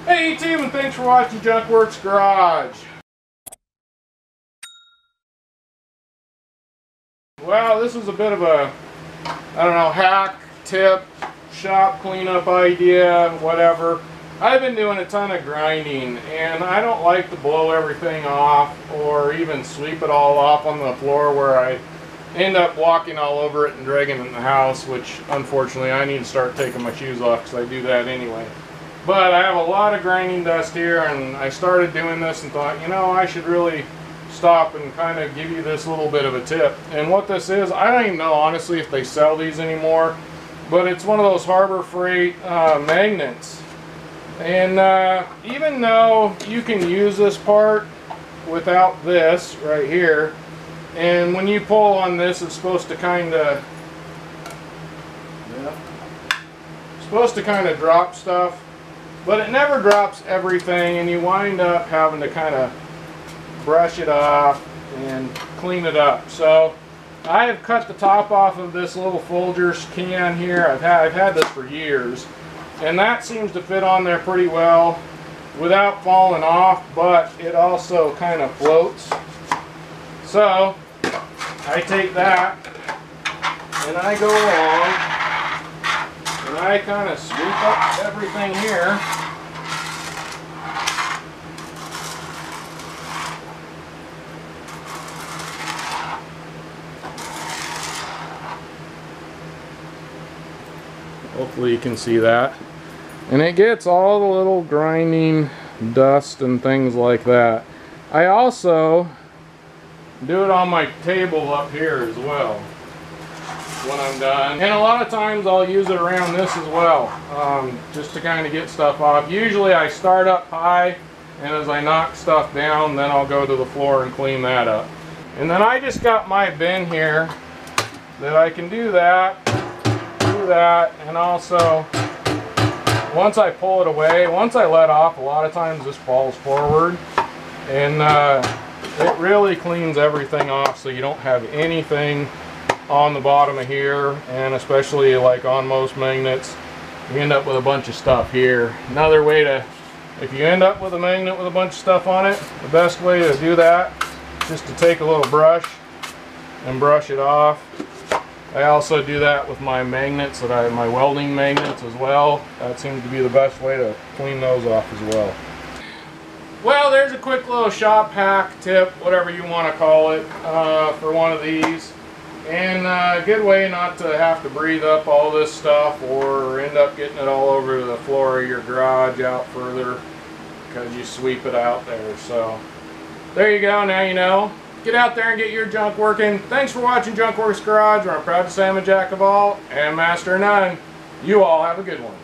Hey team, and thanks for watching Junkworks Garage. Well, this was a bit of a, I don't know, hack, tip, shop cleanup idea, whatever. I've been doing a ton of grinding, and I don't like to blow everything off or even sweep it all off on the floor where I end up walking all over it and dragging it in the house, which unfortunately I need to start taking my shoes off because I do that anyway. But I have a lot of grinding dust here, and I started doing this and thought, you know, I should really stop and kind of give you this little bit of a tip. And what this is, I don't even know honestly if they sell these anymore, but it's one of those Harbor Freight magnets. And even though you can use this part without this right here, and when you pull on this, it's supposed to kind of drop stuff, but it never drops everything, and you wind up having to kind of brush it off and clean it up. So I have cut the top off of this little Folgers can here. I've had this for years, and that seems to fit on there pretty well without falling off, but it also kind of floats. So I take that and I go along and I kind of sweep up everything here. Hopefully you can see that. And it gets all the little grinding dust and things like that. I also do it on my table up here as well when I'm done. And a lot of times I'll use it around this as well, just to kind of get stuff off. Usually I start up high, and as I knock stuff down, then I'll go to the floor and clean that up. And then I just got my bin here that I can do that, and also once I pull it away, once I let off, a lot of times this falls forward, and it really cleans everything off so you don't have anything on the bottom of here. And especially like on most magnets, you end up with a bunch of stuff here. Another way to, if you end up with a magnet with a bunch of stuff on it, the best way to do that is just to take a little brush and brush it off. I also do that with my magnets, my welding magnets as well. That seems to be the best way to clean those off as well. Well, there's a quick little shop hack, tip, whatever you want to call it, for one of these. And a good way not to have to breathe up all this stuff or end up getting it all over the floor of your garage out further because you sweep it out there. So there you go, now you know. Get out there and get your junk working. Thanks for watching Junkworks Garage, where I'm proud to say I'm a jack of all and master of none. You all have a good one.